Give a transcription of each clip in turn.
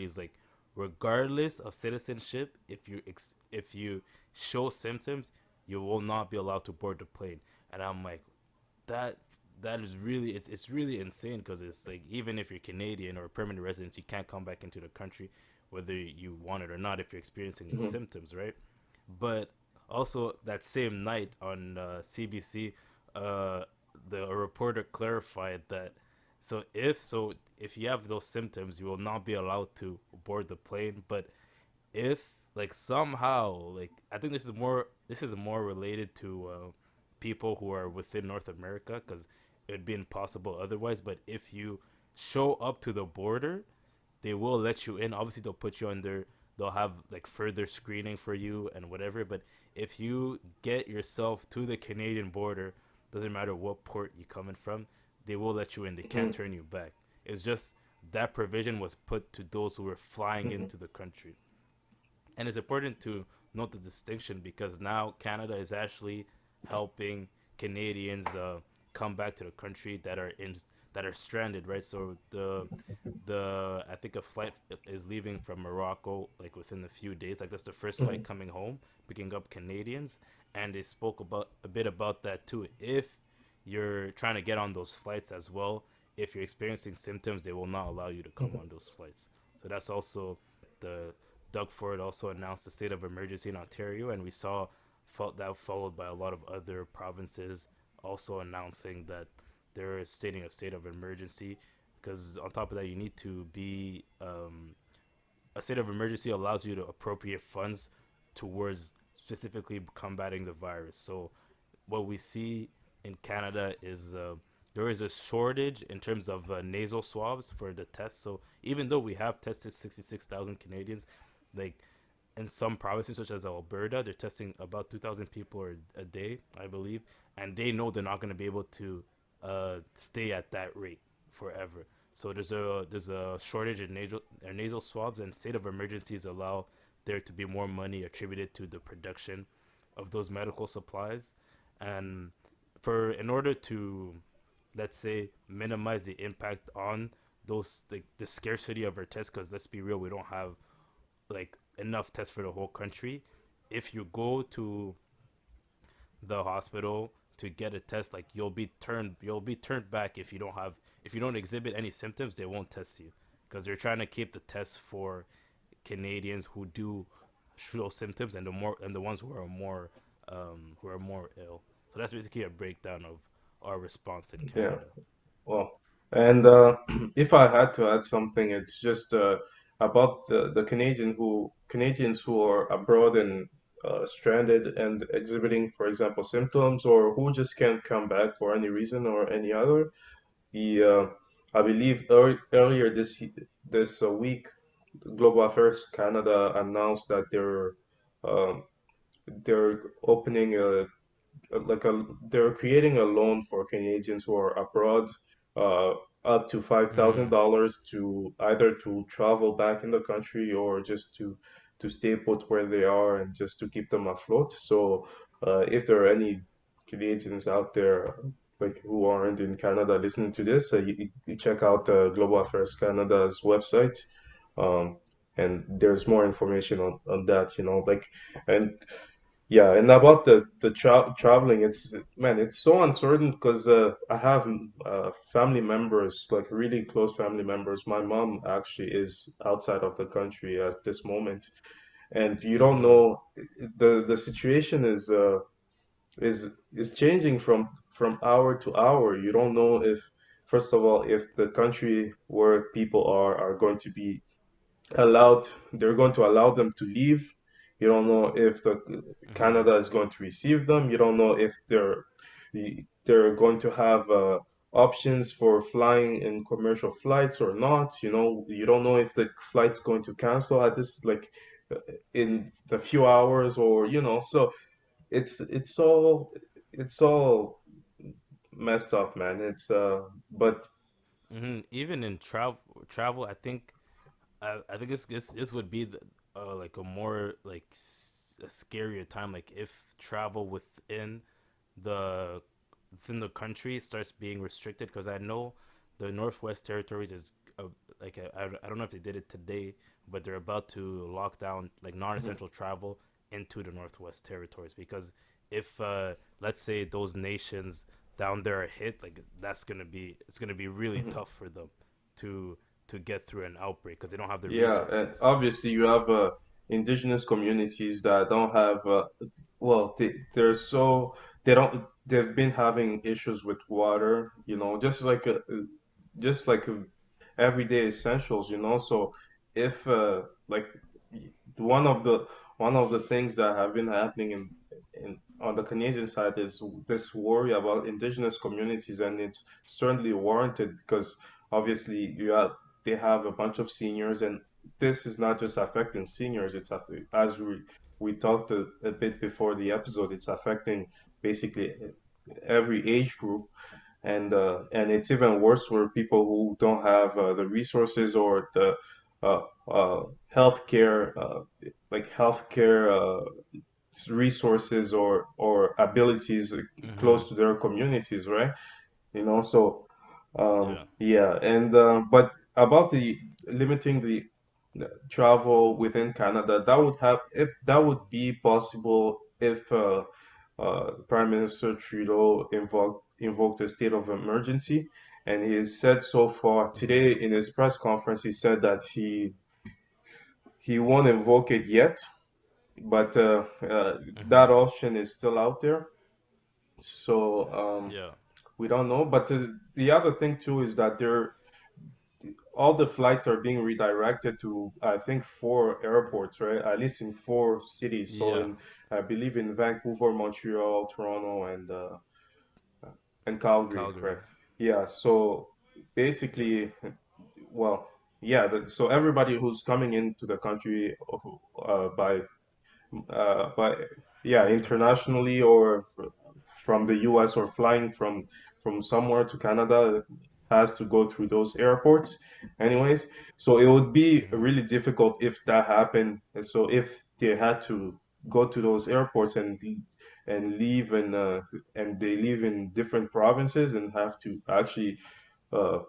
is like, regardless of citizenship, if you show symptoms, you will not be allowed to board the plane. And I'm like, that that is really, it's really insane, because it's like, even if you're Canadian or a permanent resident, you can't come back into the country whether you want it or not if you're experiencing the Mhm. symptoms, right? But also that same night on CBC, uh, the a reporter clarified that, if you have those symptoms, you will not be allowed to board the plane. But if, like, somehow, like, I think this is more related to people who are within North America, because it would be impossible otherwise. But if you show up to the border, they will let you in. Obviously, they'll put you under. They'll have like further screening for you and whatever. But if you get yourself to the Canadian border, doesn't matter what port you coming from, they will let you in. They can't Mhm. turn you back. It's just that provision was put to those who were flying Mhm. into the country. And it's important to note the distinction, because now Canada is actually helping Canadians come back to the country that are stranded, right? So the I think a flight is leaving from Morocco like within a few days. Like, that's the first flight Mhm. coming home, picking up Canadians, and they spoke about a bit about that too. If you're trying to get on those flights as well, if you're experiencing symptoms, they will not allow you to come Mhm. on those flights. So that's also the Doug Ford also announced a state of emergency in Ontario, and we saw felt that followed by a lot of other provinces also announcing that they're stating a state of emergency. Because on top of that, you need to be a state of emergency allows you to appropriate funds towards specifically combating the virus. So what we see in Canada is there is a shortage in terms of nasal swabs for the test. So even though we have tested 66,000 Canadians, like, in some provinces such as Alberta, they're testing about 2,000 people a day, I believe, and they know they're not going to be able to stay at that rate forever. So there's a shortage in nasal swabs, and state of emergencies allow there to be more money attributed to the production of those medical supplies, and for in order to, let's say, minimize the impact on those, like, the scarcity of our tests, because let's be real, we don't have like enough tests for the whole country. If you go to the hospital to get a test, like, you'll be turned back if you don't exhibit any symptoms. They won't test you, because they're trying to keep the tests for Canadians who do show symptoms, and the ones who are more ill. So that's basically a breakdown of our response in Yeah. Canada. Well, and if I had to add something, it's just about the Canadians who are abroad and stranded and exhibiting, for example, symptoms, or who just can't come back for any reason or any other. The I believe earlier this week, Global Affairs Canada announced that um, they're opening they're creating a loan for Canadians who are abroad, uh, up to Mm-hmm. $5,000 to either to travel back in the country or just to stay put where they are and just to keep them afloat. So, if there are any Canadians out there like who aren't in Canada listening to this, you check out Global Affairs Canada's website. Um, and there's more information on that, and yeah, and about the traveling, it's man, it's so uncertain because I have family members, like really close family members. My mom actually is outside of the country at this moment, and you don't Mm-hmm. know the situation is changing from hour to hour. You don't know if, first of all, if the country where people are going to be allowed they're going to allow them to leave. You don't know if the Mm-hmm. Canada is going to receive them. You don't know if they're going to have options for flying in commercial flights or not. You don't know if the flight's going to cancel at this like in a few hours, or so it's all messed up, man. It's but Mm-hmm. Even in travel, I think this would be like a more like a scarier time. Like, if travel the within the country starts being restricted, because I know the Northwest Territories is like I don't know if they did it today, but they're about to lock down like Mhm. non-essential travel into the Northwest Territories because if let's say those nations down there are hit, like it's gonna be really Mhm. tough for them to to get through an outbreak because they don't have the Yeah, and resources. obviously you have indigenous communities that don't have well they're so they don't they've been having issues with water, just like everyday essentials, so if like y- one of the one of the things that have been happening in on the Canadian side is this worry about indigenous communities, and it's certainly warranted because obviously they have a bunch of seniors, and this is not just affecting seniors, as we talked a bit before the episode, it's affecting basically every age group, and it's even worse for people who don't have the resources or the uh, healthcare healthcare resources or abilities Mm-hmm. close to their communities, right? So Yeah. yeah, and but about the limiting the travel within Canada, that would have if that would be possible if Prime Minister Trudeau invoked a state of emergency, and he has said so far today Mm-hmm. in his press conference, he said that he won't invoke it yet, but that Mm-hmm. option is still out there. So Yeah. we don't know. But the other thing too is that all the flights are being redirected to I think four airports, right? At least in four cities. So Yeah. in I believe in Vancouver, Montreal, Toronto, and Calgary, Calgary. correct? Yeah. So Yeah. basically, well, yeah. So everybody who's coming into the country by but yeah, International. internationally or from the US or flying from somewhere to Canada has to go through those airports anyways. So it would be Mm-hmm. really difficult if that happened. And so if they had to go to those airports and leave and they live in different provinces and have to actually uh,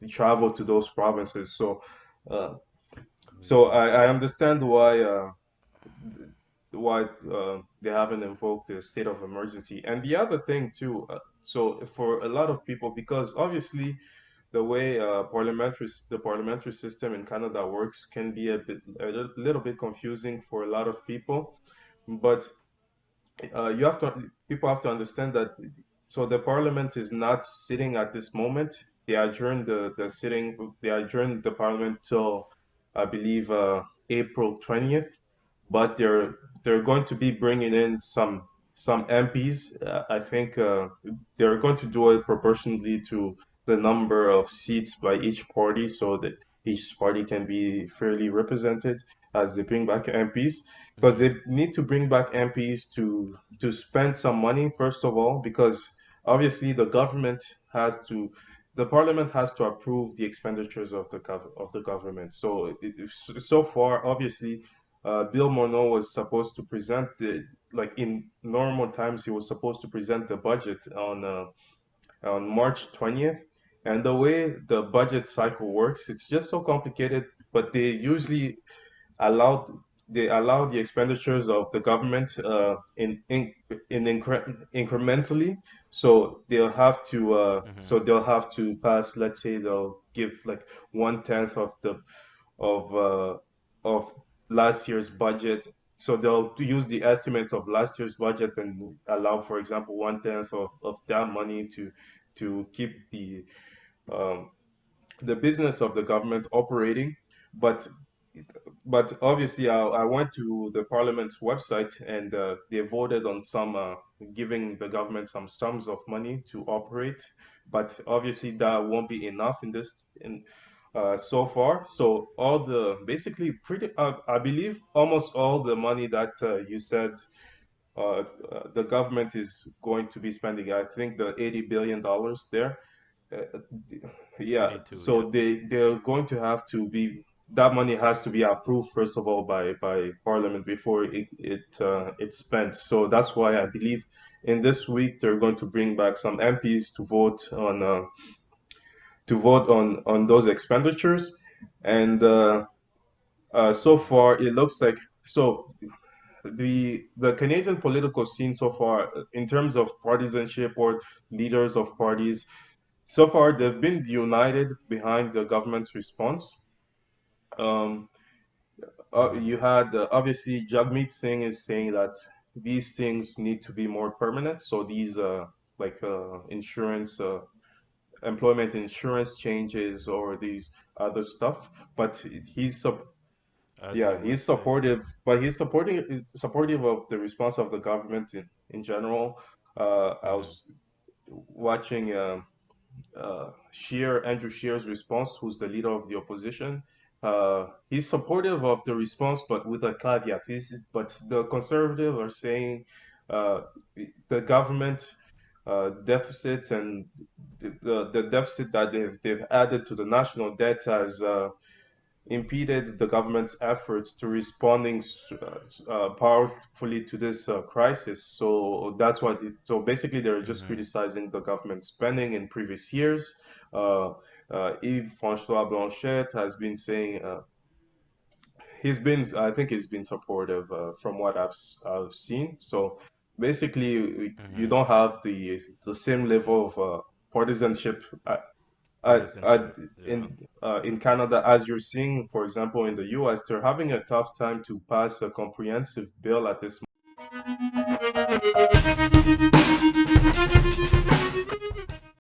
travel to those provinces. Uh, so Mm-hmm. I understand why they haven't invoked the state of emergency. And the other thing too, so for a lot of people, because obviously the way the parliamentary system in Canada works can be a little bit confusing for a lot of people, but people have to understand that so the parliament is not sitting at this moment. They adjourned the parliament till I believe April 20th, but they're going to be bringing in some MPs. I think they're going to do it proportionally to the number of seats by each party, so that each party can be fairly represented as they bring back MPs. Because Mm-hmm. they need to bring back MPs to spend some money first of all, because obviously the parliament has to approve the expenditures of of the government. So so far, obviously Bill Morneau was supposed to present like in normal times, he was supposed to present the budget on March 20th. And the way the budget Yeah. cycle works, it's just so complicated, but allowed they allow the expenditures of the government incrementally. Mm-hmm. So they'll have to pass, let's say they'll give like 1/10 of of last year's budget. So they'll use the estimates of last year's budget and allow, for example, 1/10 of that money to keep um, the business of the government operating. But but obviously, I went to the parliament's website, and they voted on some giving the government some sums of money to operate. But obviously, that won't be enough in so far. So all the basically pretty, I believe almost all the money that you said the government is going to be spending. I think the $80 billion there. Uh, yeah, 82. Yeah. so they're going to have to be that money has to be approved first of all by Parliament before it's spent. So that's why I believe in this week they're going to bring back some MPs to to vote on those expenditures. And so far, it looks like so the Canadian political scene so far, in terms of partisanship or leaders of parties, so far they've been united behind the government's response. Um, Mm-hmm. you had obviously Jagmeet Singh is saying that these things need to be more permanent. So these insurance, employment insurance changes or these other stuff. But he's As he yeah, would he's say. supportive, but he's supportive of the response of the government in general. I Mm-hmm. was watching Andrew Scheer's response, who's the leader of the opposition. He's supportive of the response, but with a caveat. But the conservatives are saying uh, the government deficits and the deficit that they've added to the national debt has impeded the government's efforts to responding powerfully to this crisis. So that's what. So basically, they're just Mm-hmm. criticizing the government spending in previous years. Uh, Yves François Blanchet has been saying I think he's been supportive from what I've seen. So basically, you Mm-hmm. don't have the same level of partisanship Partisanship. Yeah. in Canada, as you're seeing, for example, in the U.S., they're having a tough time to pass a comprehensive bill at this